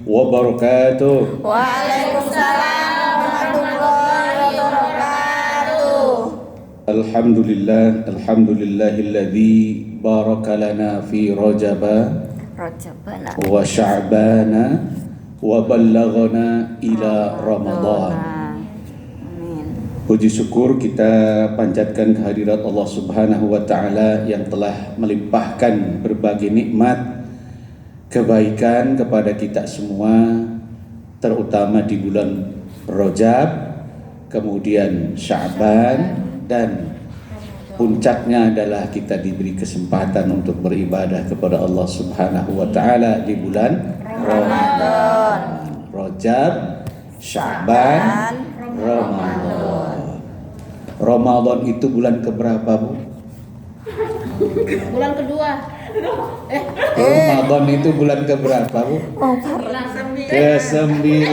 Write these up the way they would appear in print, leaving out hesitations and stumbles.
wabarakatuh. Waalaikumsalam warahmatullahi wabarakatuh. Alhamdulillahilladzi baraka lana fi Rajaba wa Sya'bana wa ballaghana ila Ramadan. Puji syukur kita panjatkan kehadirat Allah Subhanahu wa taala yang telah melimpahkan berbagai nikmat kebaikan kepada kita semua, terutama di bulan Rajab, kemudian Sya'ban, dan puncaknya adalah kita diberi kesempatan untuk beribadah kepada Allah Subhanahu wa taala di bulan Ramadan. Rajab, Sya'ban, Ramadan. Ramadan itu bulan keberapa, Bu? Bulan kedua. Ramadan itu bulan keberapa, Bu? Ke-9. Ini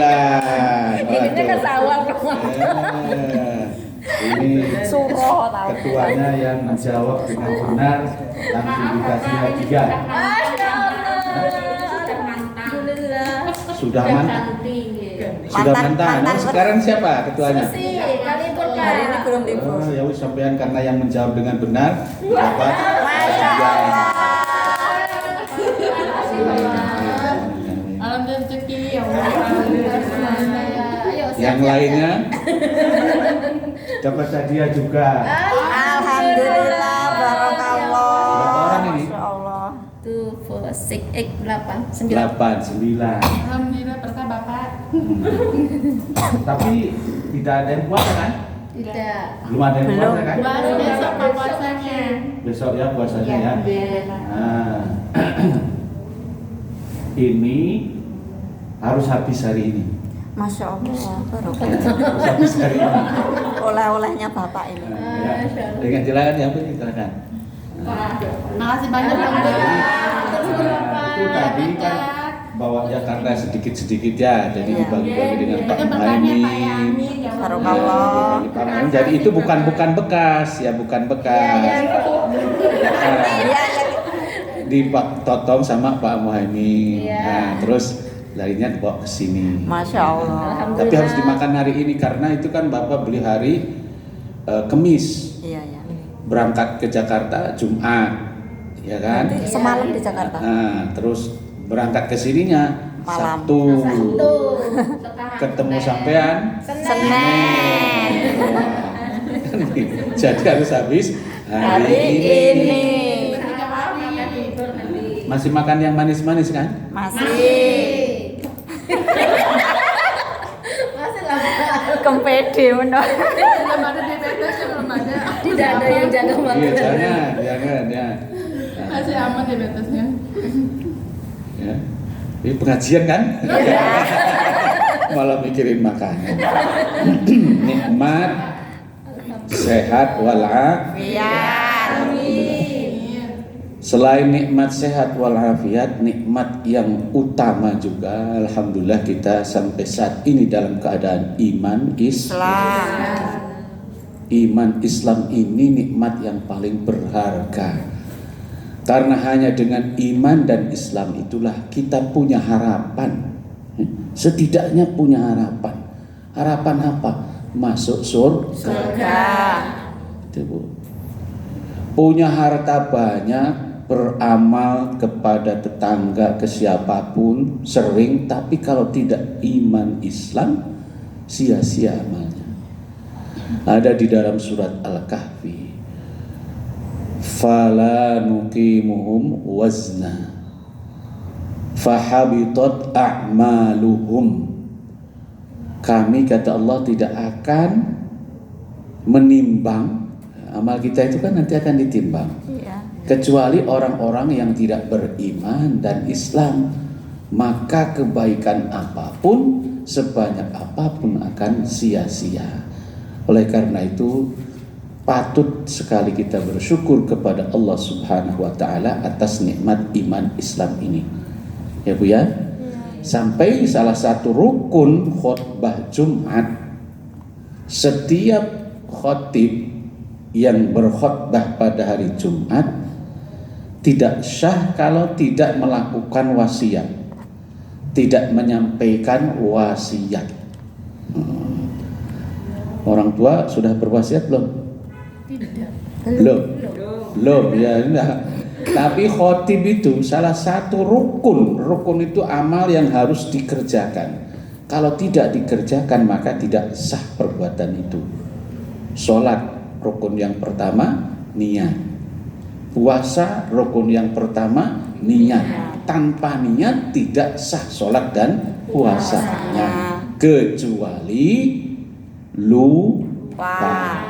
ke sawah Ini Suroh tahu. ketuanya yang menjawab dengan benar, langsung dikasih hadiah. Alhamdulillah. Sudah mantan. Sudah mantan. Oh, sekarang siapa ketuanya? Hari ini belum Oh, ya wis sampean karena yang menjawab dengan benar dapat Masya hadiah. Alam rezeki ya Allah. Yang lainnya dapat hadiah juga. Alhamdulillah, barakallah. Berapa orang ini? Masya Allah. 2, 4, 6, 8, 9. 9. Alhamdulillah berkah Bapak. Tapi tidak ada yang puasa kan? Tidak. Belum ada yang puasa kan? Baru besok Pak puasanya. Besok ya puasanya ya. Biar. Nah, ini harus habis hari ini. Masya Allah, barokah. Harus habis hari ini. Oleh-olehnya Bapak ini. Ya. Dengan silakan ya, Bu, silakan. Makasih banyak Pak. Itu tadi kan bawa Jakarta sedikit-sedikit ya, jadi Iya. dibagi-bagi dengan Pak Itu berkahnya Pak Muhaimin. Yamin. Barakallah. Jadi itu bukan bekas ya, bukan bekas. Iya, Dipotong sama Pak Muhaimin. Iya. Nah, terus larinya dibawa ke sini. Masya Allah. Tapi harus dimakan hari ini karena itu kan Bapak beli hari Kemis, Iya, iya. berangkat ke Jakarta Jumat, ya kan? Nanti semalam di Jakarta. Nah, terus berangkat ke sininya Malam. Sabtu. Tuh. Ketemu sampean Senin. Jadi harus habis hari Hari ini. Masih makan yang manis-manis kan? Masih. Masih lah. Kempede menor. Belum ada diabetes ya belum ada. Tidak ada yang jaga Iya, makanan. jangan ya. Nah, Masih aman diabetesnya. ya. Ini pengajian kan? Malah mikirin makanan. Nikmat, sehat walafiat. Selain nikmat sehat walafiat, nikmat yang utama juga, alhamdulillah kita sampai saat ini dalam keadaan iman Islam. Iman Islam ini nikmat yang paling berharga. Karena hanya dengan iman dan Islam itulah kita punya harapan. Setidaknya punya harapan. Harapan apa? Masuk surga. Itu, Bu. Punya harta banyak, beramal kepada tetangga, ke siapapun sering, tapi kalau tidak iman Islam, sia-sia amalnya. Ada di dalam surat Al-Kahfi. Fala nuqimuhum wazna fahabitat a'maluhum. Kami, kata Allah, tidak akan menimbang. Amal kita itu kan nanti akan ditimbang. Iya. Kecuali orang-orang yang tidak beriman dan Islam, maka kebaikan apapun, sebanyak apapun akan sia-sia. Oleh karena itu patut sekali kita bersyukur kepada Allah Subhanahu wa taala atas nikmat iman Islam ini. Ya Bu ya. Sampai salah satu rukun khutbah Jumat, setiap khatib yang berkhutbah pada hari Jumat tidak sah kalau tidak melakukan wasiat. tidak menyampaikan wasiat. Orang tua sudah berwasiat belum? Belum ya. Enggak. Tapi khotib itu salah satu rukun itu amal yang harus dikerjakan. Kalau tidak dikerjakan maka tidak sah perbuatan itu. Sholat rukun yang pertama, niat. Puasa rukun yang pertama, niat. Tanpa niat tidak sah sholat dan puasanya, kecuali lupa.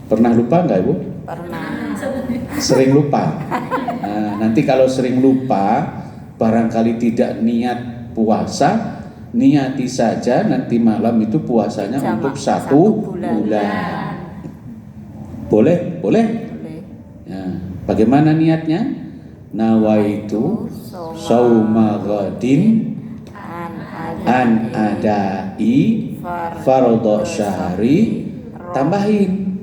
Pernah lupa nggak Ibu? Pernah. Sering lupa. Nah, nanti kalau sering lupa, barangkali tidak niat puasa, niati saja nanti malam itu puasanya untuk satu bulan. Boleh? Boleh. Ya. Bagaimana niatnya? Nawaitu sauma ghadin an adai fardhu syahri, tambahin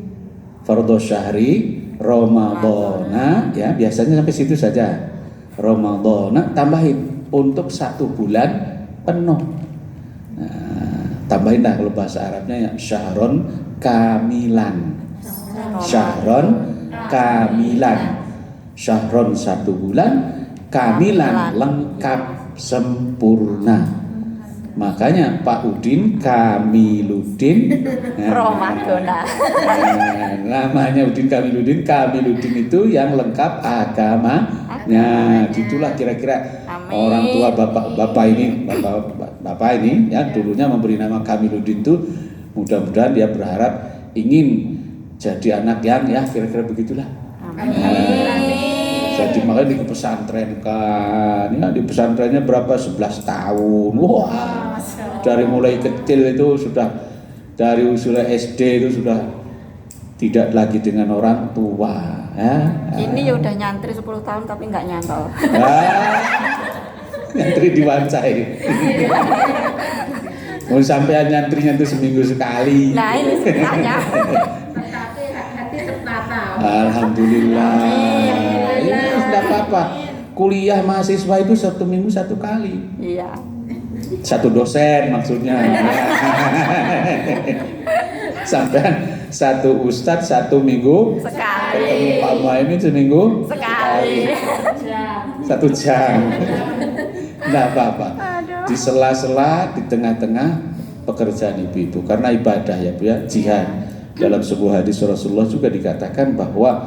fardhu syahri Ramadhana, ya biasanya sampai situ saja. Ramadhana tambahin untuk 1 bulan penuh. Nah, tambahinlah kalau bahasa Arabnya ya syahron kamilan. Syahron kamilan. Syahron 1 bulan, kamilan lengkap sempurna. Makanya Pak Udin Kamiludin Ramadhana. Namanya Udin Kamiludin. Kamiludin itu yang lengkap agamanya. Gitulah kira-kira. Amin. Orang tua bapak ini ya dulunya memberi nama Kamiludin itu, mudah-mudahan dia berharap ingin jadi anak yang ya kira-kira begitulah. Jadi makanya di pesantren kan, ya di pesantrennya berapa 11 tahun, wah dari mulai kecil itu sudah, dari usia SD itu sudah tidak lagi dengan orang tua. Ya. Ini udah nyantri 10 tahun tapi nggak nyantol. Nyantri diwancai. Mau sampean nyantrinya itu seminggu sekali. Nah ini setelahnya. Hati tertata. Alhamdulillah. Ini sudah apa-apa. Kuliah mahasiswa itu 1 minggu 1 kali. Iya. 1 dosen maksudnya. Sampean 1 ustadz 1 minggu Sekali. ketemu Pak Muhaimin seminggu Sekali. 1 jam. Nggak apa-apa. Di sela-sela, di tengah-tengah pekerjaan ibu itu, karena ibadah ya Bu ya, jihad. Dalam sebuah hadis Rasulullah juga dikatakan bahwa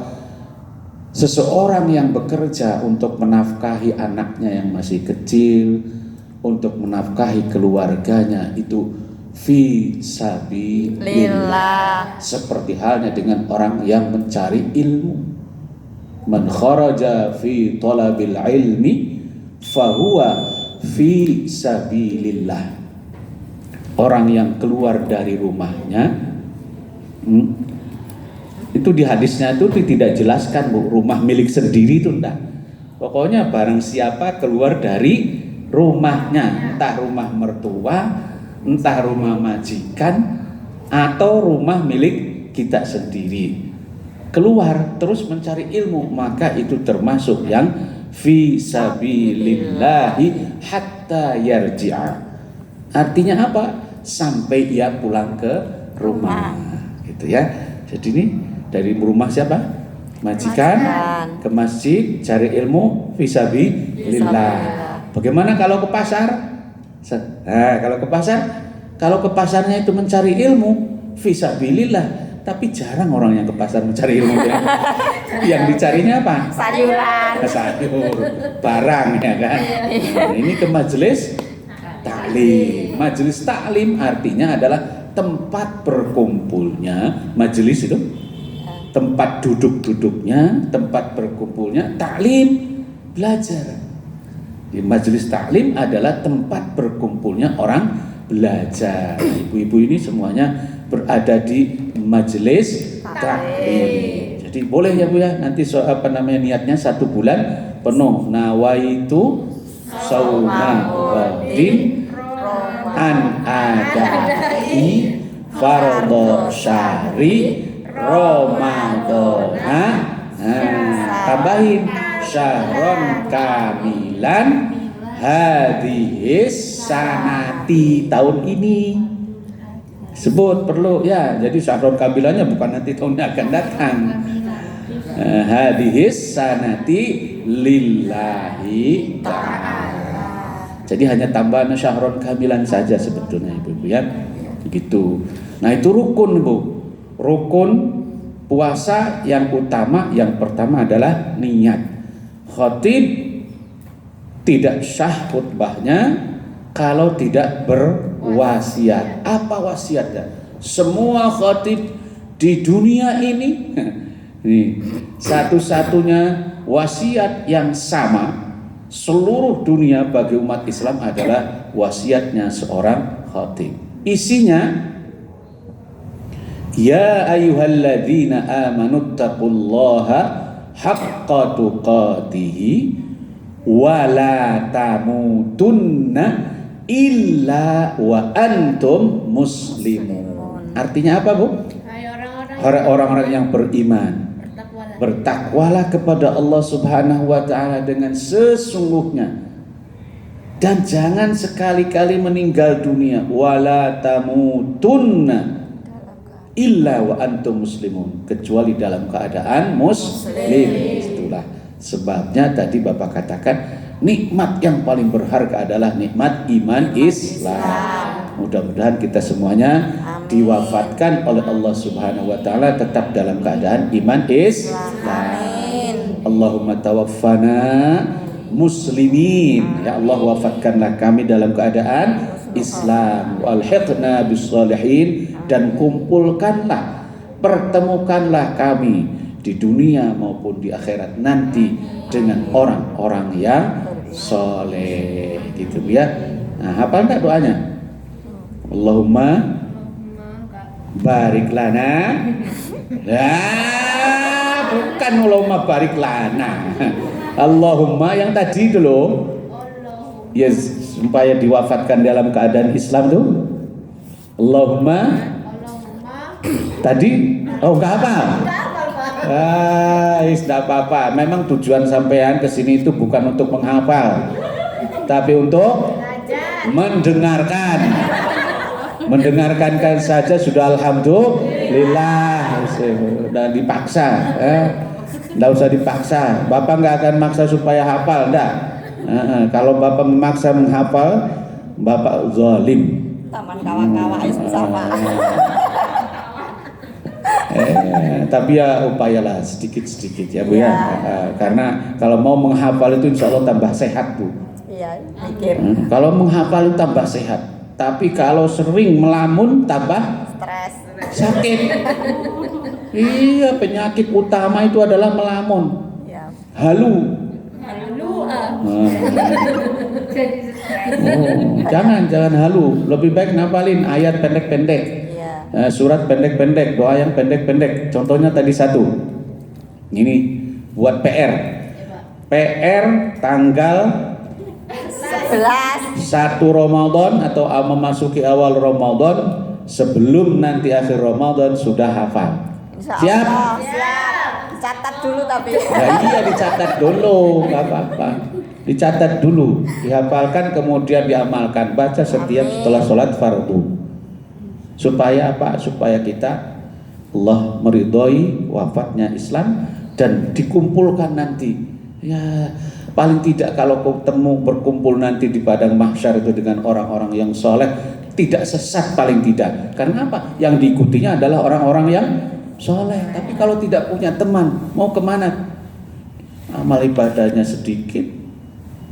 seseorang yang bekerja untuk menafkahi anaknya yang masih kecil, untuk menafkahi keluarganya itu fi sabilillah, seperti halnya dengan orang yang mencari ilmu. Man kharaja fi talabil ilmi fahuwa fi sabilillah. Orang yang keluar dari rumahnya, itu di hadisnya itu tidak jelaskan Bu, rumah milik sendiri itu enggak. Pokoknya barang siapa keluar dari rumahnya, entah rumah mertua, entah rumah majikan, atau rumah milik kita sendiri, keluar terus mencari ilmu, maka itu termasuk yang fi sabilillahi hatta yarji'a. Artinya apa? Sampai ia pulang ke rumah. Gitu ya. Jadi ini dari rumah siapa? Majikan ke masjid cari ilmu fi sabilillah. Bagaimana kalau ke pasar? Nah, kalau ke pasarnya itu mencari ilmu fi sabilillah, tapi jarang orang yang ke pasar mencari ilmu ya. Yang dicarinya apa? Sayuran. Sayur, barang ya kan. Nah, ini ke majelis taklim. Majelis taklim artinya adalah tempat berkumpulnya, majelis itu tempat duduk-duduknya, tempat berkumpulnya taklim, belajar. Di majelis taklim adalah tempat berkumpulnya orang belajar. Ibu-ibu ini semuanya berada di majelis taklim. Jadi boleh ya Bu ya, nanti niatnya 1 bulan penuh. Nawaitu sauma ghadin an adai fardhu syahri Ramadhana. Tambahin syahron kamilan hadhis sanati, tahun ini. Sebut perlu ya. Jadi Syahrul Kamilahnya bukan nanti tahun yang akan datang. Hadhis sanati lillahi ta'ala. Jadi hanya tambahan Syahrul Kamilan saja sebetulnya Ibu-ibu ya. Begitu. Nah, itu rukun, Bu. Rukun puasa yang utama, yang pertama adalah niat. Khatib tidak sah khutbahnya kalau tidak berwasiat. Apa wasiatnya? Semua khatib di dunia ini satu-satunya wasiat yang sama seluruh dunia bagi umat Islam adalah wasiatnya seorang khatib. Isinya, ya ayyuhalladzina amanu taqullaha haqqa tuqatihi wa la tamutunna illa wa antum muslimun. Artinya apa, Bu? Orang-orang yang beriman, bertakwalah kepada Allah Subhanahu wa taala dengan sesungguhnya, dan jangan sekali-kali meninggal dunia, wala tamutunna illa wa antum muslimun, kecuali dalam keadaan muslim. Itulah sebabnya tadi Bapak katakan nikmat yang paling berharga adalah nikmat iman Islam. Mudah-mudahan kita semuanya diwafatkan oleh Allah Subhanahu wa taala tetap dalam keadaan iman Islam. Allahumma tawaffana muslimin. Ya Allah, wafatkanlah kami dalam keadaan Islam. Walhiqna bis-shalihin, dan kumpulkanlah, pertemukanlah kami di dunia maupun di akhirat nanti dengan orang-orang yang soleh, gitu ya. Nah, apa enggak doanya? Allahumma barik lana. Nah, bukan Allahumma barik lana. Allahumma yang tadi itu loh. Ya, supaya diwafatkan dalam keadaan Islam tuh. Allahumma tadi enggak apa. Tidak apa-apa. Memang tujuan sampean ke sini itu bukan untuk menghafal, tapi untuk mendengarkan. Mendengarkan saja sudah alhamdulillah. Sudah dipaksa, Nggak usah dipaksa. Bapak nggak akan maksa supaya hafal, enggak. Kalau Bapak memaksa menghafal, Bapak zalim. Taman kawan-kawan bersama. Tapi ya upayalah sedikit-sedikit ya Bu ya. Karena kalau mau menghafal itu insya Allah tambah sehat Bu. Iya, pikir. Kalau menghafal itu tambah sehat. Tapi kalau sering melamun tambah Stres. sakit. Iya, penyakit utama itu adalah melamun. Iya. Halu. Jangan halu. Lebih baik ngapalin ayat pendek-pendek. Surat pendek-pendek, doa yang pendek-pendek. Contohnya tadi satu. Ini buat PR. PR tanggal 1 Ramadan atau memasuki awal Ramadan, sebelum nanti akhir Ramadan sudah hafal. Siap? Siap. Dicatat dulu tapi. Ya iya, dicatat dulu, nggak apa-apa. Dicatat dulu, dihafalkan kemudian diamalkan. Baca setiap setelah sholat fardu. Supaya apa? Supaya kita Allah meridhoi wafatnya Islam dan dikumpulkan nanti. Ya, paling tidak kalau berkumpul nanti di padang mahsyar itu dengan orang-orang yang soleh, tidak sesat paling tidak. Karena apa? Yang diikutinya adalah orang-orang yang soleh. Tapi kalau tidak punya teman, mau kemana? Amal ibadahnya sedikit,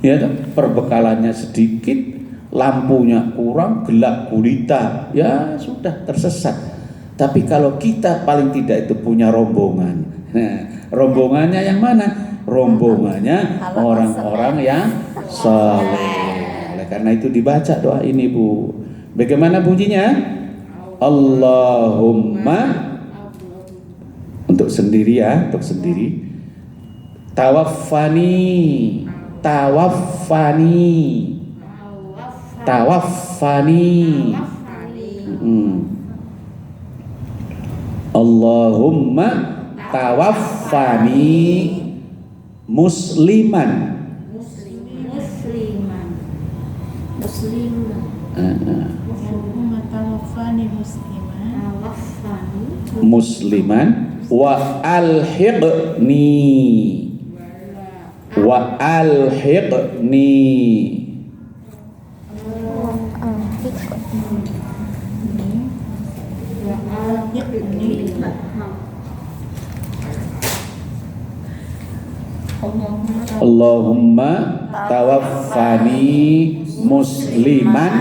ya, perbekalannya sedikit, lampunya kurang, gelap gulita, ya sudah tersesat. Tapi kalau kita paling tidak itu punya rombongan. Nah, rombongannya yang mana? Rombongannya orang-orang yang soleh. Oleh karena itu dibaca doa ini Bu. Bagaimana bunyinya? Allahumma, untuk sendiri ya, untuk sendiri. Tawaffani. Allahumma tawaffani musliman Allahumma tawaffani musliman wa alhiqni Allahumma tawaffani musliman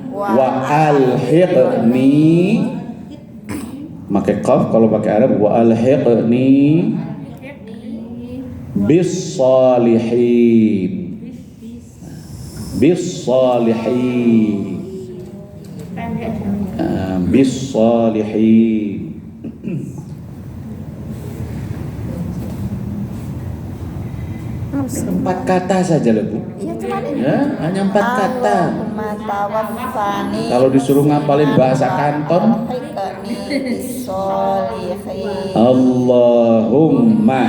wa alhiqni, pakai qaf kalau pakai Arab, wa alhiqni bis salihin, bis salihin, bis salihin. Empat kata saja loh Bu. Iya cuma ini. Ya, hanya 4 kata. Allahumma tawaffani. Kalau disuruh ngapalin bahasa Kanton, Allahumma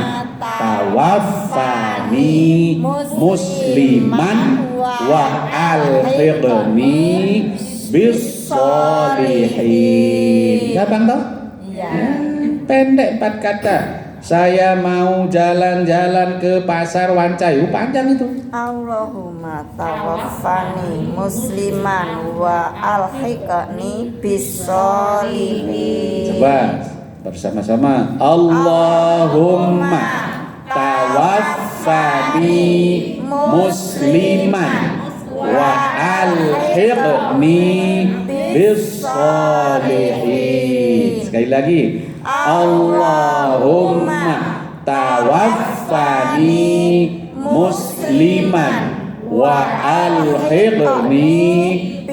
tawaffani musliman wa alhiqni bis sholihin. Gampang toh? Iya. Pendek 4 kata. Saya mau jalan-jalan ke pasar Wancayu, panjang itu. Allahumma tawaffani musliman wa alhiqni bis sholihin. Coba bersama-sama. Allahumma tawaffani musliman wa alhiqni bis sholihin. Sekali lagi. Allahumma tawaffani musliman wa alhiqni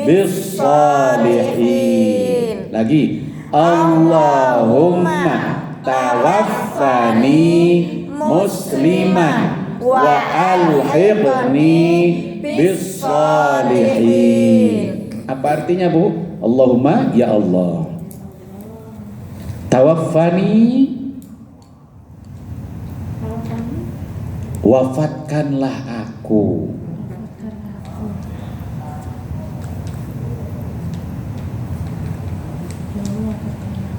bis sholihin. Lagi. Allahumma tawaffani musliman wa alhiqni bis sholihin. Apa artinya Bu? Allahumma, ya Allah, tawaffani, wafatkanlah aku,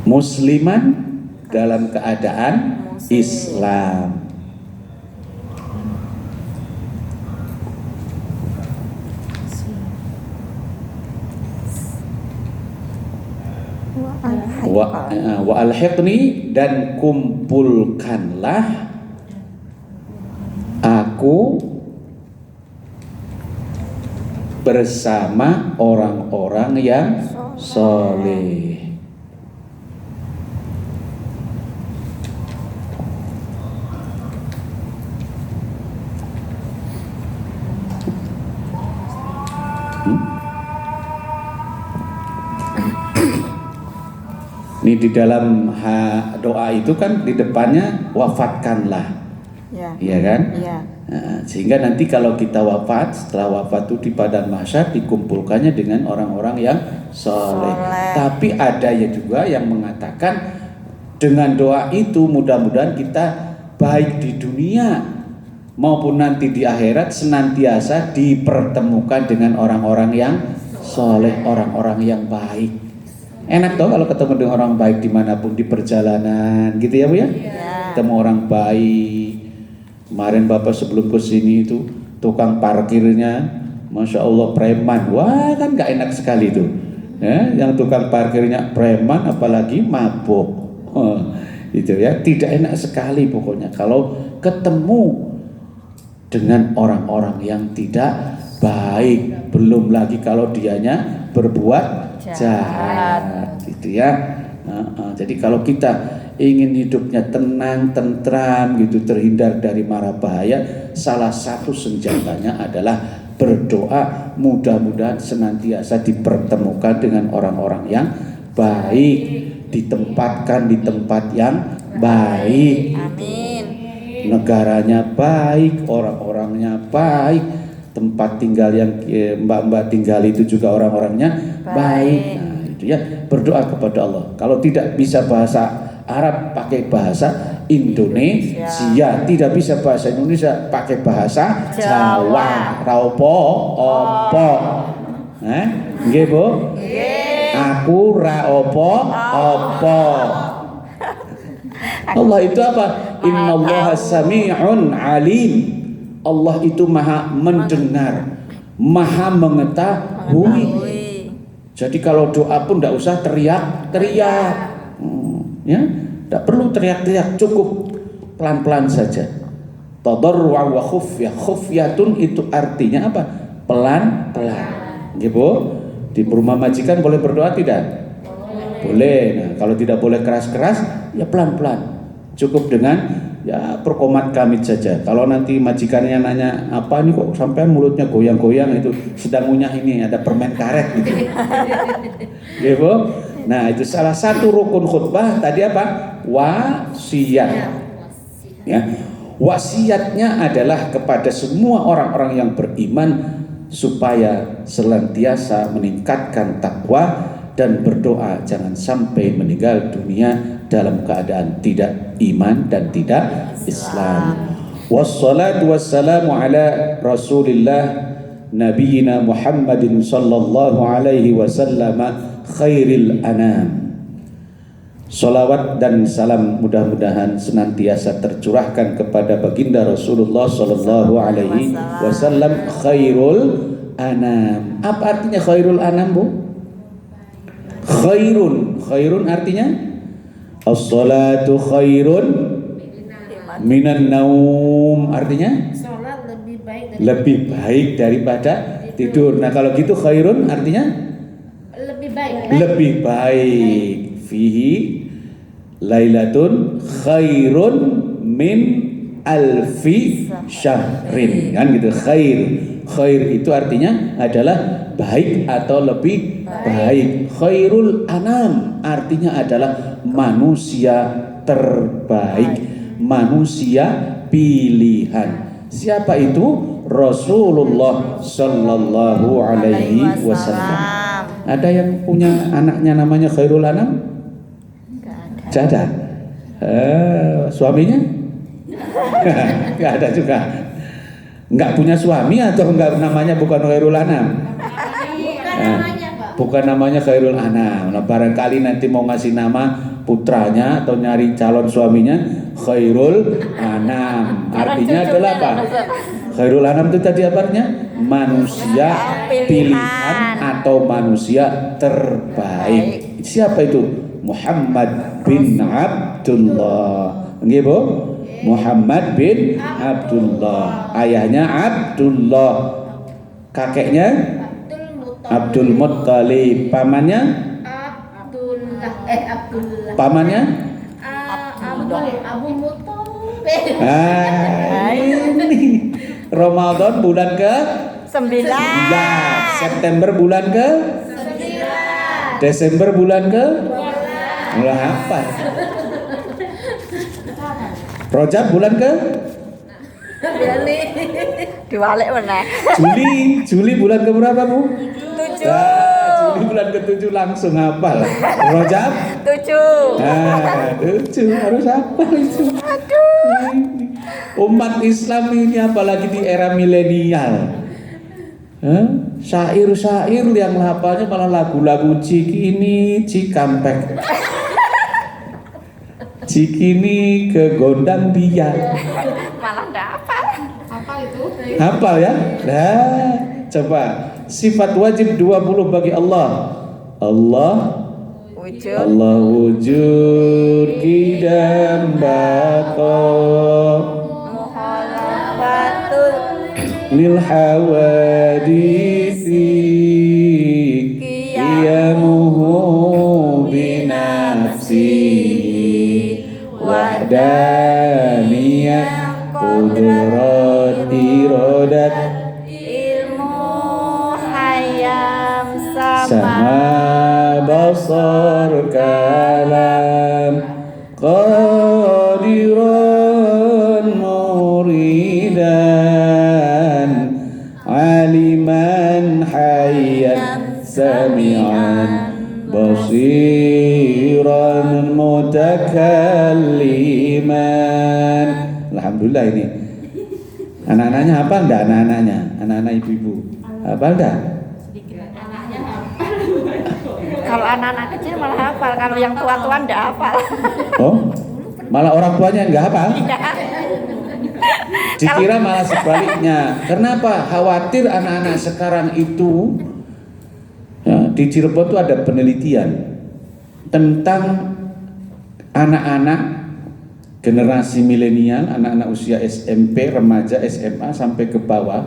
musliman, dalam keadaan Islam, wa alhiqni, dan kumpulkanlah aku bersama orang-orang yang soleh. Ini di dalam doa itu kan di depannya wafatkanlah, ya kan? Ya. Nah, sehingga nanti kalau kita wafat, setelah wafat itu di padang mahsyar dikumpulkannya dengan orang-orang yang soleh. Tapi ada ya juga yang mengatakan dengan doa itu mudah-mudahan kita baik di dunia maupun nanti di akhirat senantiasa dipertemukan dengan orang-orang yang soleh, orang-orang yang baik. Enak toh kalau ketemu dengan orang baik dimanapun, di perjalanan gitu ya Bu ya? Ketemu orang baik. Kemarin Bapak sebelum ke sini itu tukang parkirnya, Masya Allah preman. Wah kan gak enak sekali tuh ya, yang tukang parkirnya preman apalagi mabuk. Itu ya, tidak enak sekali pokoknya kalau ketemu dengan orang-orang yang tidak baik. Belum lagi kalau dianya berbuat jahat, gitu ya. Jadi kalau kita ingin hidupnya tenang, tentram gitu, terhindar dari mara bahaya, salah satu senjatanya adalah berdoa. Mudah-mudahan senantiasa dipertemukan dengan orang-orang yang baik, ditempatkan di tempat yang baik. Amin. Negaranya baik, orang-orangnya baik, tempat tinggal yang mbak-mbak tinggal itu juga orang-orangnya baik. Nah itu ya, berdoa kepada Allah. Kalau tidak bisa bahasa Arab pakai bahasa Indonesia, tidak bisa bahasa Indonesia pakai bahasa Jawa. Raupo opo Nggih, Bu? Nggih. Aku ra apa-apa. Allah itu apa? Innallaha sami'un alim. Allah itu maha mendengar, maha mengetahui. Jadi kalau doa pun tidak usah teriak-teriak, ya, tidak perlu teriak-teriak, cukup pelan-pelan saja. Tadarru'a wa khufyah. Khufyatun itu artinya apa? Pelan-pelan. Gitu. Di rumah majikan boleh berdoa tidak? Boleh. Nah, kalau tidak boleh keras-keras, ya pelan-pelan. Cukup dengan ya perkomat kamit saja. Kalau nanti majikannya nanya apa nih kok sampai mulutnya goyang-goyang, itu sedang ngunyah ini ada permen karet gitu. Gitu. Nah, itu salah satu rukun khutbah tadi apa? Wasiat. Ya. Wasiatnya adalah kepada semua orang-orang yang beriman supaya senantiasa meningkatkan takwa dan berdoa jangan sampai meninggal dunia dalam keadaan tidak iman dan tidak Islam. Wassalatu wassalamu ala Rasulillah nabiyina Muhammadin sallallahu alaihi wasallam khairil anam. Salawat dan salam mudah-mudahan senantiasa tercurahkan kepada baginda Rasulullah sallallahu alaihi wasallam khairul anam. Apa artinya khairul anam, Bu? Khairun artinya as-salatu khairun minan naum. Artinya Salat lebih baik daripada tidur. Nah, kalau gitu khairun artinya lebih baik. Fihi lailatun khairun min alfi syahrin. Kan gitu. Khair itu artinya adalah baik atau lebih baik. Khairul anam artinya adalah manusia terbaik, manusia pilihan. Siapa itu? Rasulullah sallallahu alaihi wasallam. Ada yang punya anaknya namanya Khairul Anam? Tidak ada. Suaminya? Tidak ada juga. Enggak punya suami atau enggak namanya bukan Khairul Anam? Bukan namanya Khairul Anam. Nah, barangkali nanti mau ngasih nama putranya atau nyari calon suaminya Khairul Anam. Artinya adalah apa? Khairul Anam itu tadi apa artinya? Manusia pilihan atau manusia terbaik. Siapa itu? Muhammad bin Abdullah. Nggih, Bu? Muhammad bin Abdullah. Ayahnya Abdullah. Kakeknya Abdul Muttalib. Pamannya Abdullah. Pamannya Abu Muttalib. Ini Ramadan bulan ke 9. September bulan ke 9. Desember bulan ke Mulai apa? Rajab bulan ke Diwalik meneh. Juli bulan ke berapa, Bu? 7. Juli bulan ke-7 langsung hafal. Rajab 7. 7 harus hafal itu. Umat Islam ini apalagi di era milenial. Syair-syair yang hafalnya malah lagu-lagu Cikini Cikampek. Cikini ke Gondang dia. Malah enggak hafal. Hafal ya? Nah, coba sifat wajib 20 bagi Allah. Wujud. Allah wujud qidam baqa Muhalafatul lil hawadisi qiyamuhu binafsihi wahdaniyah qudrat iradat ilmu hayam sama basar kalam qadiran muridan aliman hayyan sami'an basiran mutakalliman. Alhamdulillah ini. Anak-anaknya apa enggak anak-anaknya? Anak-anak ibu-ibu. Apa enggak? Kalau anak-anak kecil malah hafal, kalau yang tua-tua enggak hafal. Oh, malah orang tuanya nggak hafal? Dikira malah sebaliknya. Kenapa? Khawatir anak-anak sekarang itu, ya, di Cirebon itu ada penelitian tentang anak-anak generasi milenial, anak-anak usia SMP, remaja, SMA sampai ke bawah,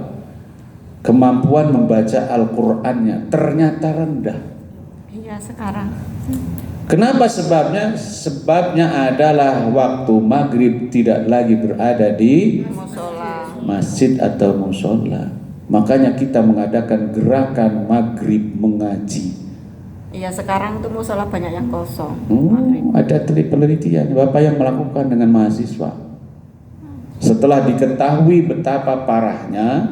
kemampuan membaca Al-Qur'annya ternyata rendah. Iya sekarang. Kenapa sebabnya? Sebabnya adalah waktu maghrib tidak lagi berada di Musola. masjid atau musola. Makanya kita mengadakan gerakan maghrib mengaji. Iya sekarang tuh musola banyak yang kosong. Ada penelitian Bapak yang melakukan dengan mahasiswa. Setelah diketahui betapa parahnya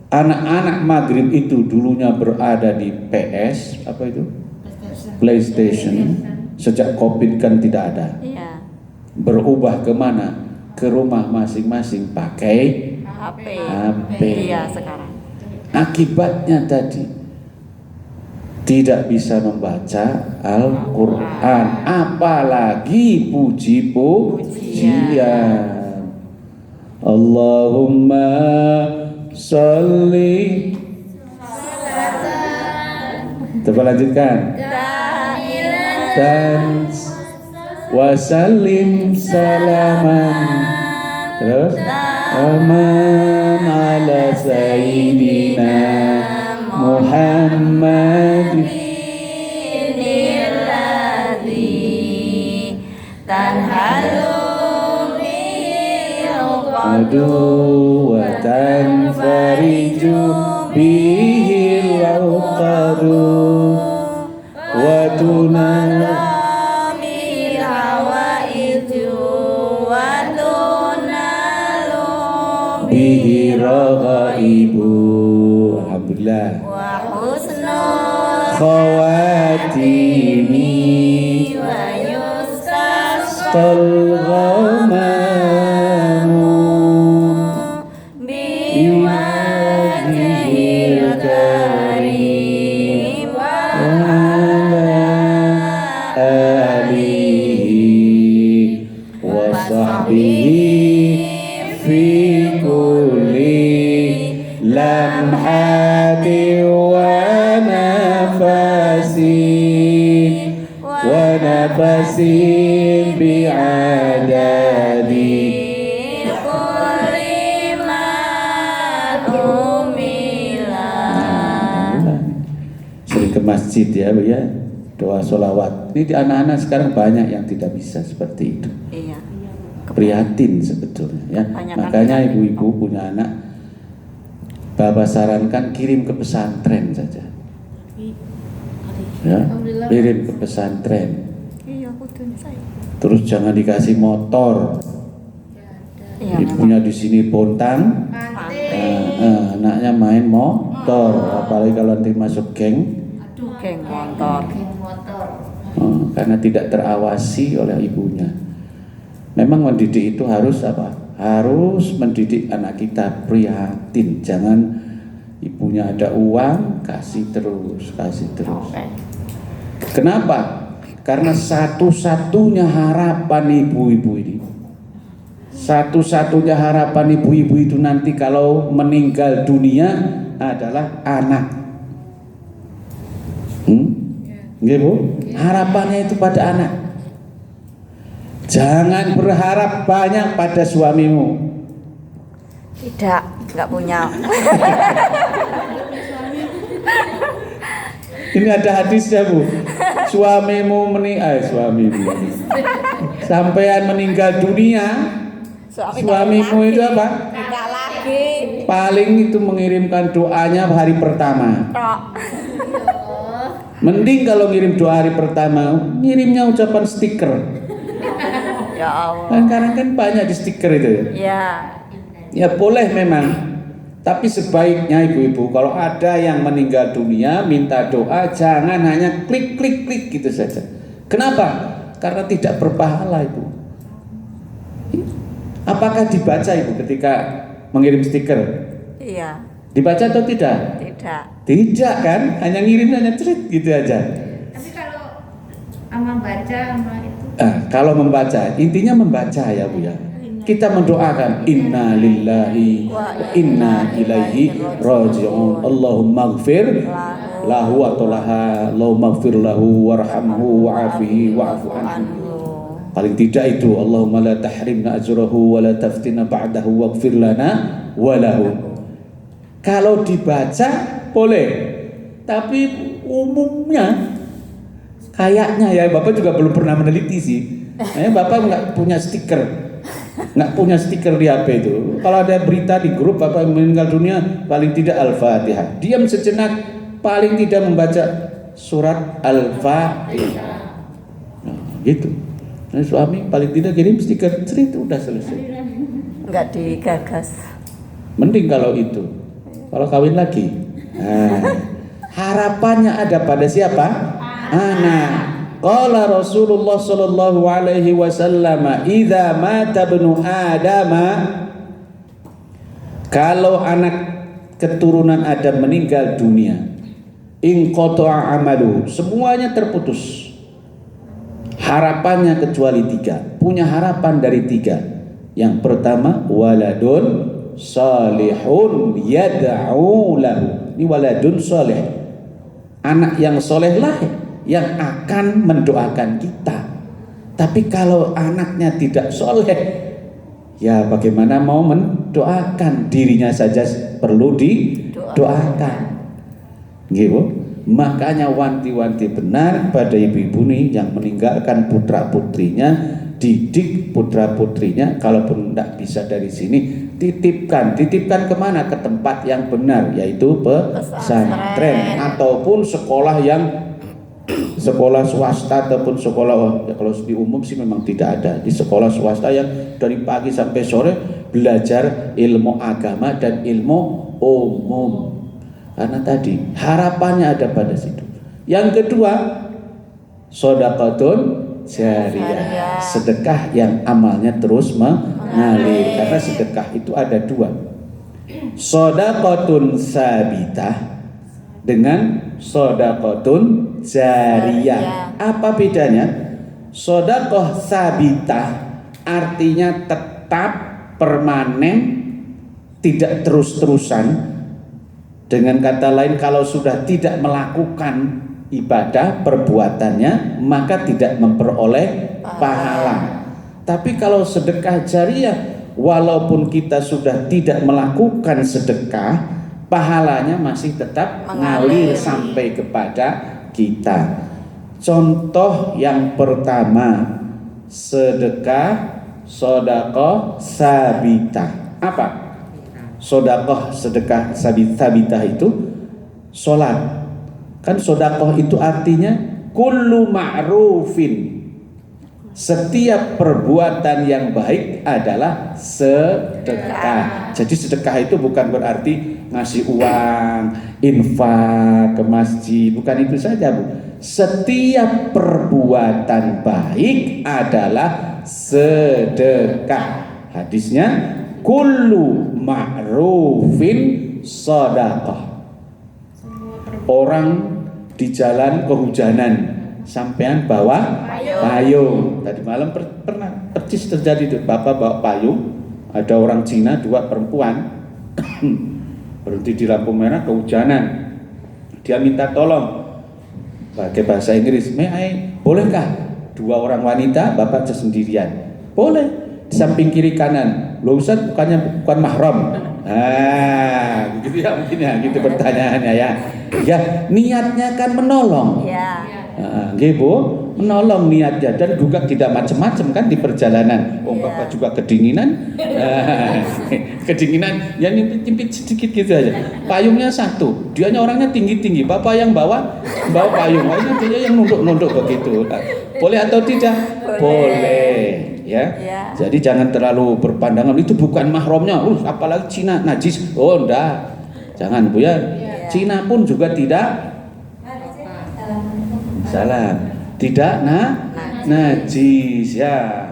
anak-anak maghrib itu dulunya berada di PS, apa itu? PlayStation. Sejak COVID kan tidak ada. Iya. Berubah kemana? Ke rumah masing-masing pakai HP. HP. Iya sekarang. Akibatnya tadi tidak bisa membaca Al-Quran, apalagi puji-pujian. Allahumma sholli. Coba lanjutkan. Dan wasallim salaman. Terus aman ala sayyidina Muhammad adu wa tanfariju bihi al-qadu wa tunal bihi raghaibu. Alhamdulillah. Wa husnul Khawatimi wa Qal ghamamu biwajhil karim wa ala alihi wa sahbihi fi kulli lamhati wa nafasin bi'adadi sering ke masjid ya Bu ya, doa sholawat. Ini di anak-anak sekarang banyak yang tidak bisa seperti itu. Iya. Prihatin sebetulnya ya. Banyak Makanya laki-laki. ibu-ibu punya anak, Bapak sarankan kirim ke pesantren saja. Ya, kirim ke pesantren. Iya kudunya saya. Terus jangan dikasih motor. Iya. Ibunya di sini pontang, anaknya main motor. Apalagi kalau nanti masuk geng, Geng motor. karena tidak terawasi oleh ibunya. Memang mendidik itu harus apa? Harus mendidik anak kita prihatin. Jangan ibunya ada uang kasih terus. Oke. Kenapa? Karena satu-satunya harapan ibu-ibu ini, satu-satunya harapan ibu-ibu itu nanti kalau meninggal dunia adalah anak. Nggih Bu? Harapannya itu pada anak. Jangan berharap banyak pada suamimu. Tidak, nggak punya. Ini ada hadisnya Bu. Suamimu sampean meninggal dunia, suamimu itu apa? Tidak lagi. Paling itu mengirimkan doanya hari pertama. Tok. Mending kalau ngirim doa hari pertama, ngirimnya ucapan stiker. Ya Allah. Kan sekarang kan banyak di stiker itu. Ya. Ya boleh memang. Tapi sebaiknya ibu-ibu kalau ada yang meninggal dunia minta doa, jangan hanya klik gitu saja. Kenapa? Karena tidak berpahala Ibu. Apakah dibaca Ibu ketika mengirim stiker? Iya. Dibaca atau tidak? Tidak. Tidak kan? Hanya ngirim hanya cerit gitu aja. Tapi kalau sama baca sama itu. Kalau membaca, intinya membaca ya Bu ya. Kita mendoakan inna lillahi wa inna ilaihi raji'un. Allahumma ighfir lahu wa tolaha, Allahumma ighfir lahu warhamhu wa'afihi wa'fu anhu. Paling tidak itu Allahumma la tahrimna ajrahu wa la taftina ba'dahu waghfir lana wa lahu. Kalau dibaca boleh, tapi umumnya kayaknya ya Bapak juga belum pernah meneliti sih. Bapak nggak punya stiker di HP itu. Kalau ada berita di grup Bapak meninggal dunia, paling tidak Al-Fatihah. Diam sejenak, paling tidak membaca surat Al-Fatihah. Gitu. Nah, suami paling tidak kirim stiker, cerit udah selesai. Enggak digagas. Mending kalau itu. Kalau kawin lagi. Harapannya ada pada siapa? Anak. Qala Rasulullah sallallahu alaihi wasallam, "Idza mata ibnu Adam," kalau anak keturunan Adam meninggal dunia, inqata'a amalu, semuanya terputus. Harapannya kecuali 3. Punya harapan dari 3. Yang pertama, waladun salihun yad'u lahu. Ini waladun salih. Anak yang soleh lah yang akan mendoakan kita. Tapi kalau anaknya tidak soleh, ya bagaimana mau mendoakan? Dirinya saja perlu didoakan. Gitu. Makanya wanti-wanti benar pada ibu-ibu nih yang meninggalkan putra-putrinya, didik putra-putrinya. Kalaupun tidak bisa dari sini, titipkan kemana? Ke tempat yang benar, yaitu pesantren ataupun sekolah yang sekolah swasta ataupun sekolah, ya kalau di umum sih memang tidak ada. Di sekolah swasta yang dari pagi sampai sore belajar ilmu agama dan ilmu umum. Karena tadi harapannya ada pada situ. Yang kedua, shadaqatun jariyah, sedekah yang amalnya terus mengalir. Karena sedekah itu ada 2. Shadaqatun sabitah dengan shadaqatun jariyah. Apa bedanya? Shadaqah sabitah artinya tetap, permanen, tidak terus-terusan. Dengan kata lain, kalau sudah tidak melakukan ibadah perbuatannya, maka tidak memperoleh pahala. Tapi kalau sedekah jariyah, walaupun kita sudah tidak melakukan sedekah, pahalanya masih tetap mengalir sampai kepada kita. Contoh yang pertama, sedekah shadaqah sabitah. Apa? Sedekah sabitah itu sholat. Kan shadaqah itu artinya kullu ma'rufin, setiap perbuatan yang baik adalah sedekah. Jadi sedekah itu bukan berarti ngasih uang, infak ke masjid, bukan itu saja Bu. Setiap perbuatan baik adalah sedekah. Hadisnya kullu ma'rufin shadaqah. Orang di jalan kehujanan, sampean bawa payung. Tadi malam pernah persis terjadi itu. Bapak bawa payung, ada orang Cina 2 perempuan berhenti di lampu merah kehujanan. Dia minta tolong pakai bahasa Inggris, bolehkah 2 orang wanita bapak sendirian? Boleh. Di samping kiri kanan. Loh Ustaz, bukan mahram. Gitu ya mungkin ya, gitu pertanyaannya ya. Ya, niatnya kan menolong. Ya. Gitu, menolong niatnya, dan juga tidak macam-macam kan di perjalanan. Bapak juga kedinginan. Kedinginan, ya nyempit sedikit gitu aja. Payungnya 1, dianya orangnya tinggi-tinggi. Bapak yang bawa payung, dia yang nunduk-nunduk begitu. Boleh atau tidak? Boleh. Ya. Jadi jangan terlalu berpandangan itu bukan mahramnya. Apalagi Cina najis. Enggak. Jangan Bu ya. Cina pun juga tidak salam. Tidak najis ya.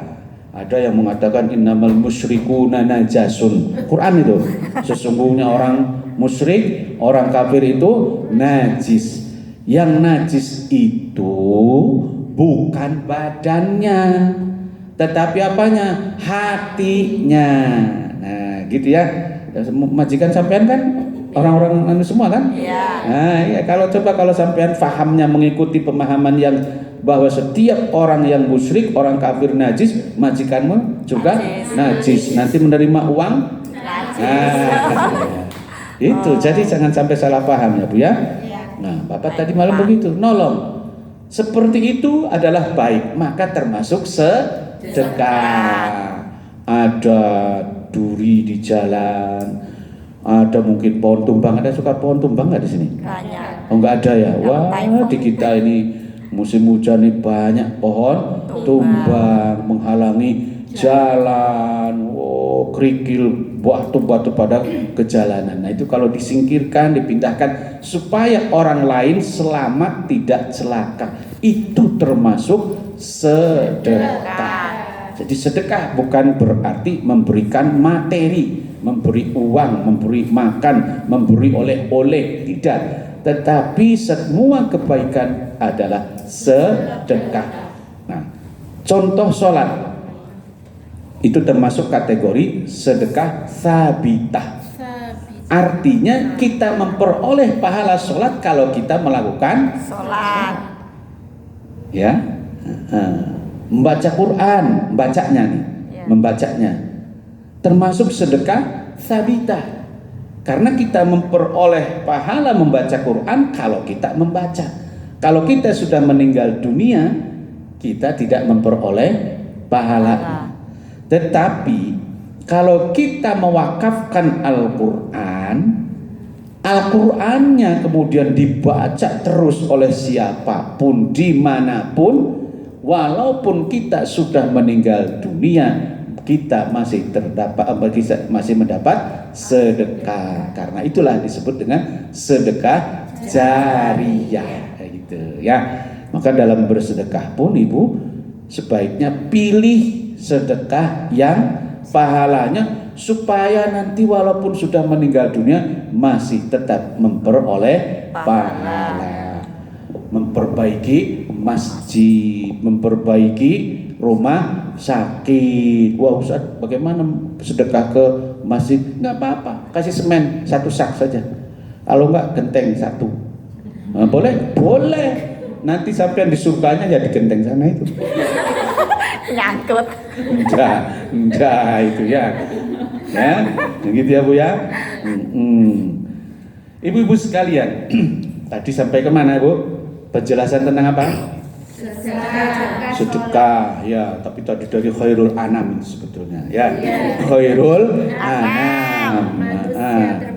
Ada yang mengatakan innamal musyrikuna najasun. Quran itu. Sesungguhnya orang musyrik, orang kafir itu najis. Yang najis itu bukan badannya, tetapi apanya? Hatinya. Nah, gitu ya. Majikan sampean kan orang-orang semua kan? Iya. Nah, ya kalau sampean fahamnya mengikuti pemahaman yang bahwa setiap orang yang musyrik, orang kafir najis, majikanmu juga najis. Nanti menerima uang Najis. nah, itu. Jadi jangan sampai salah paham ya Bu ya. Nah, Bapak tadi malam begitu, nolong. Seperti itu adalah baik, maka termasuk sedekah. Ada duri di jalan, ada mungkin pohon tumbang. Ada suka pohon tumbang nggak di sini? Banyak. Oh, nggak ada ya? Yang Wah, typhoon. di kita ini musim hujan ini banyak pohon tumbang menghalangi jalan. Oh, kerikil, batu-batu pada kejalanan. Nah, itu kalau disingkirkan, dipindahkan supaya orang lain selamat, tidak celaka. Itu termasuk sedekah. Jadi sedekah bukan berarti memberikan materi, memberi uang, memberi makan, memberi oleh-oleh, tidak. Tetapi semua kebaikan adalah sedekah. Nah, contoh sholat itu termasuk kategori sedekah sabitah. Artinya kita memperoleh pahala sholat kalau kita melakukan Sholat. ya, membaca Quran, membacanya nih, membacanya termasuk sedekah sabitah. Karena kita memperoleh pahala membaca Quran kalau kita membaca. Kalau kita sudah meninggal dunia, kita tidak memperoleh pahala. Tetapi kalau kita mewakafkan Al-Qur'annya kemudian dibaca terus oleh siapapun dimanapun, walaupun kita sudah meninggal dunia, kita masih mendapat sedekah. Karena itulah disebut dengan sedekah jariyah, gitu ya. Maka dalam bersedekah pun Ibu sebaiknya pilih sedekah yang pahalanya supaya nanti walaupun sudah meninggal dunia masih tetap memperoleh pahala. Memperbaiki masjid, memperbaiki rumah sakit. Wah Ustaz, bagaimana sedekah ke masjid? Nggak apa-apa, kasih semen 1 sak saja. Kalau nggak genteng 1. Nah, boleh? Boleh. Nanti sampai di surganya ya di genteng sana itu. Nyangkut. Enggak itu ya. Ya, begitu ya Bu ya. Ibu-ibu sekalian, tadi sampai kemana Bu? Penjelasan tentang apa? Sedekah ya, tapi tadi dari khairul anam sebetulnya ya. Khairul anam,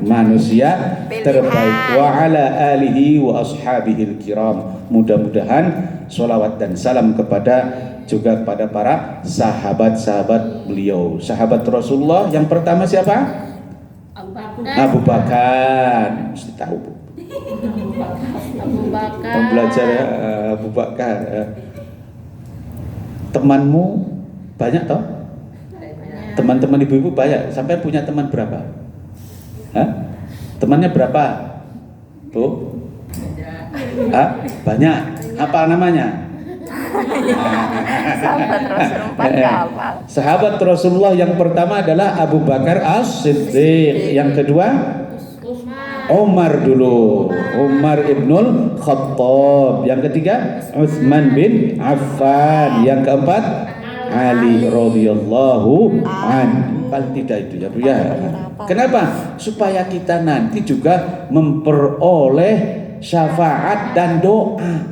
manusia terbaik. Wa ala alihi wa ashabihil kiram. Mudah-mudahan sholawat dan salam juga kepada para sahabat-sahabat beliau. Sahabat Rasulullah yang pertama siapa? Abu Bakar. Mesti tahu Bu. Pembelajar ya, Abu Bakar. Temanmu banyak toh? Teman-teman ibu-ibu banyak. Sampai punya teman berapa? Hah? Temannya berapa? Bu? Banyak. Apa namanya? Sahabat Rasulullah Sahabat Rasulullah yang pertama adalah Abu Bakar As-Siddiq. Yang kedua Umar dulu, Umar ibnul Khattab. Yang ketiga Utsman bin Affan. Yang keempat Ali radhiyallahu anhu. Paling tidak itu ya Bu ya. Kenapa? Supaya kita nanti juga memperoleh syafaat dan doa.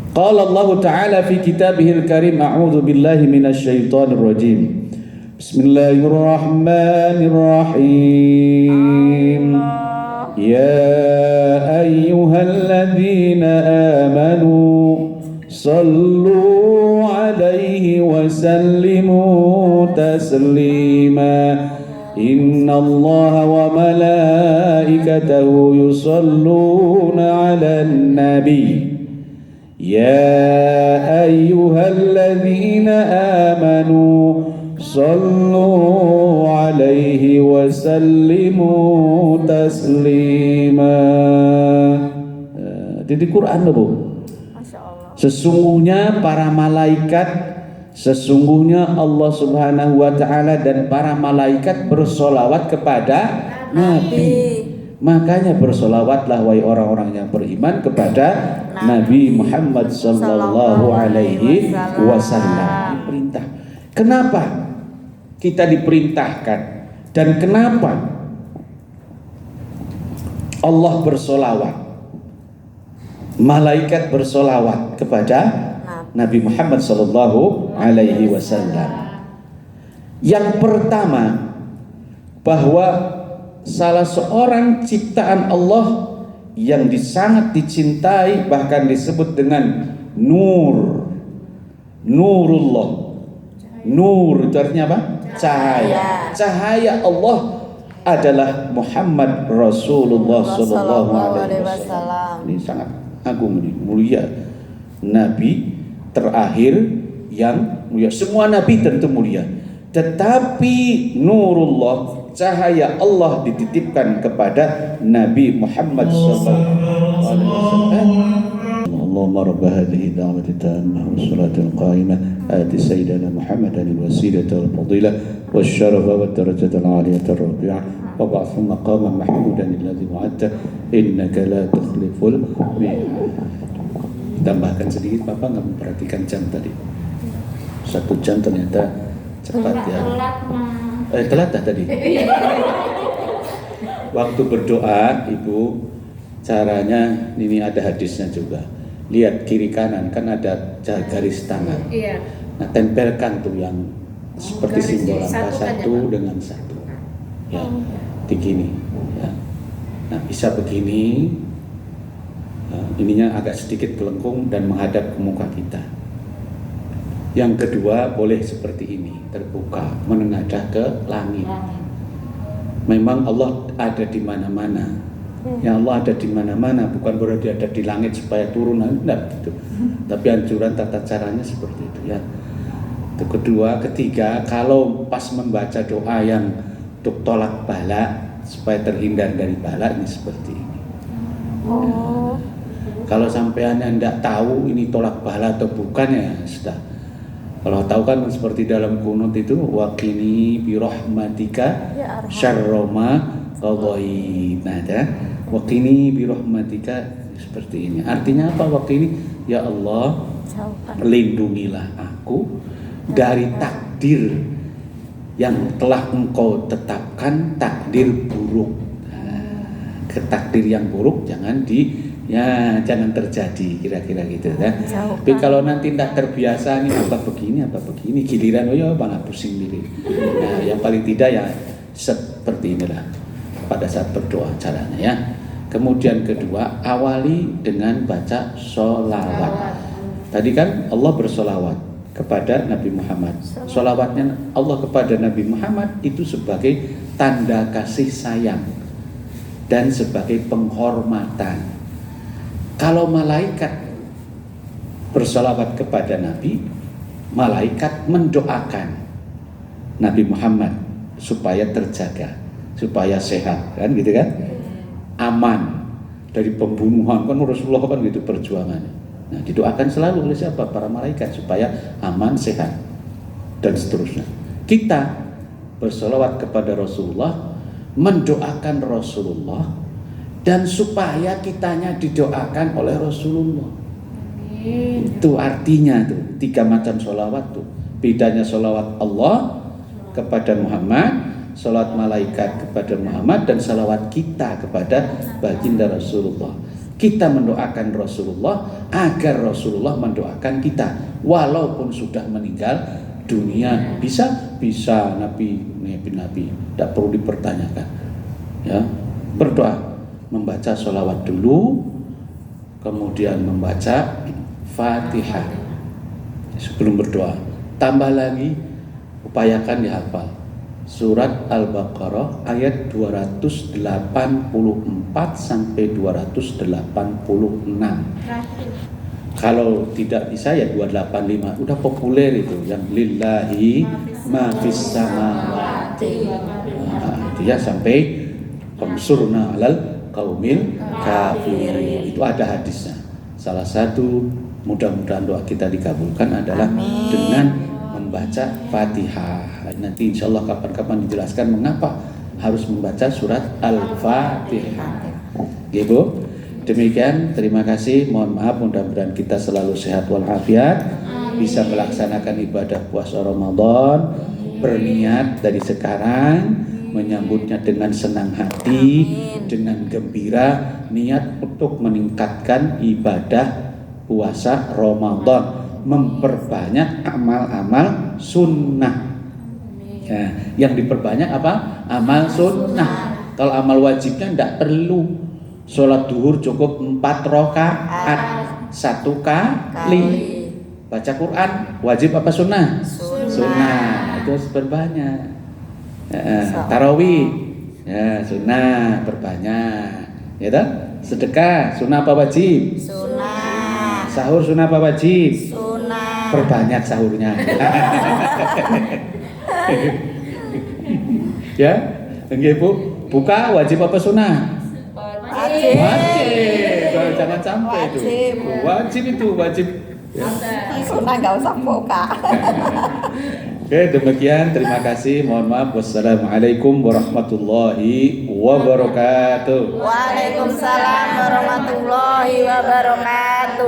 Qala Allah Ta'ala fi kitabihil karim, a'udzu billahi minasy syaithanir rajim. Bismillahirrahmanirrahim. Ya ayyuhalladzina amanu sallu alaihi wa sallimu taslima. Innallaha wa malaikatahu yusalluna 'alan nabi. Ya ayyuhalladzina amanu sallu alaihi وسلموا تسليما. Di Quran loh Bu. Masya Allah. Sesungguhnya para malaikat, sesungguhnya Allah Subhanahu wa Ta'ala dan para malaikat bersolawat kepada Nabi. Makanya bersolawatlah wahai orang-orang yang beriman kepada Nabi Muhammad sallallahu alaihi wasallam. Perintah. Kenapa kita diperintahkan dan kenapa Allah bersolawat, malaikat bersolawat kepada Nabi Muhammad sallallahu alaihi wasallam? Yang pertama, bahwa salah seorang ciptaan Allah yang sangat dicintai, bahkan disebut dengan Nurullah. Nur itu artinya apa? Cahaya. Cahaya Allah adalah Muhammad Rasulullah sallallahu alaihi wasallam. Ini sangat agung, ini mulia. Nabi terakhir yang mulia. Semua nabi tentu mulia, tetapi Nurullah, cahaya Allah dititipkan kepada Nabi Muhammad sallallahu alaihi wasallam. Allahumma rabb hadhihi da'wati tammah wassalati alqaimah ati sayyidina Muhammadan alwasilata walfadilah wasyarafa wadarajata aliyata arrafi'ah wa ba'athu maqaman mahmudan alladhi wa'adta innaka la tukhliful mi'ad. Tambahkan sedikit, Bapak nggak memperhatikan jam tadi. 1 jam ternyata cepat ya. Telat tadi. Waktu berdoa, Ibu, caranya ini ada hadisnya juga. Lihat kiri kanan kan ada garis tangan. Iya. Nah, tempelkan tuh yang seperti simbol angka satu ya, dengan satu. Ya, begini. Ya. Nah, bisa begini. Nah, ininya agak sedikit kelengkung dan menghadap ke muka kita. Yang kedua boleh seperti ini, terbuka, menengadah ke langit. Memang Allah ada di mana-mana. Ya, Allah ada di mana-mana, bukan berarti ada di langit supaya turun, enggak gitu. Tapi anjuran tata caranya seperti itu ya. Itu kedua, ketiga, kalau pas membaca doa yang untuk tolak bala supaya terhindar dari bala, ini seperti ini. Ya. Kalau sampean enggak tahu ini tolak bala atau bukan, ya sudah. Kalau tahu kan seperti dalam kunut itu, waqini bi rahmatika syarra ma qadait. Nah, ya. Waqini bi rahmatika seperti ini. Artinya apa waqini? Ya Allah, lindungilah aku dari takdir yang telah Engkau tetapkan, takdir buruk. Nah, ke takdir yang buruk jangan jangan terjadi, kira-kira gitu ya. Tapi kalau nanti tidak terbiasa nih apa begini, giliran malah pusing diri. Nah, yang paling tidak ya seperti inilah pada saat berdoa caranya ya. Kemudian kedua, awali dengan baca sholawat. Tadi kan Allah bersolawat kepada Nabi Muhammad. Sholawatnya Allah kepada Nabi Muhammad itu sebagai tanda kasih sayang dan sebagai penghormatan. Kalau malaikat bersolawat kepada Nabi, malaikat mendoakan Nabi Muhammad supaya terjaga, supaya sehat, kan gitu kan, aman dari pembunuhan, kan Rasulullah kan gitu perjuangannya. Nah, didoakan selalu oleh siapa? Para malaikat supaya aman, sehat dan seterusnya. Kita bersolawat kepada Rasulullah, mendoakan Rasulullah, dan supaya kitanya didoakan oleh Rasulullah. Itu artinya tuh 3 macam sholawat tuh. Bedanya sholawat Allah kepada Muhammad, sholawat malaikat kepada Muhammad, dan sholawat kita kepada baginda Rasulullah. Kita mendoakan Rasulullah agar Rasulullah mendoakan kita walaupun sudah meninggal dunia. Bisa Nabi tidak perlu dipertanyakan ya. Berdoa, membaca sholawat dulu, kemudian membaca Fatihah sebelum berdoa. Tambah lagi, upayakan dihafal surat Al-Baqarah ayat 284 sampai 286. Kalau tidak bisa ya 285. Udah populer itu yang lillahi ma fis samawati. Nah, ya sampai Famsurna 'alal qaumil kafirin. Itu ada hadisnya. Salah satu mudah-mudahan doa kita dikabulkan adalah dengan membaca Fatihah. Nanti insya Allah kapan-kapan dijelaskan mengapa harus membaca surat Al-Fatihah. Ibu, demikian, terima kasih. Mohon maaf, mudah-mudahan kita selalu sehat walafiat, bisa melaksanakan ibadah puasa Ramadan, berniat dari sekarang menyambutnya dengan senang hati, dengan gembira, niat untuk meningkatkan ibadah puasa Ramadan, memperbanyak amal-amal sunnah. Ya, yang diperbanyak apa? Amal sunnah. Kalau amal wajibnya tidak perlu. Sholat duhur cukup 4 rakaat 1 kali. Baca Quran wajib apa sunnah? Sunnah. Itu harus berbanyak. Tarawih ya sunnah berbanyak. Ya toh? Sedekah sunnah apa wajib? Sunnah. Sahur sunnah apa wajib? Sunnah. Perbanyak sahurnya. Ya, nggih Bu. Buka wajib apa sunnah? Wajib. Wajib. Jangan sampai itu. Wajib itu wajib. Ya. Sunnah nggak usah buka. Oke, demikian. Terima kasih. Mohon maaf. Wassalamualaikum warahmatullahi wabarakatuh. Waalaikumsalam warahmatullahi wabarakatuh.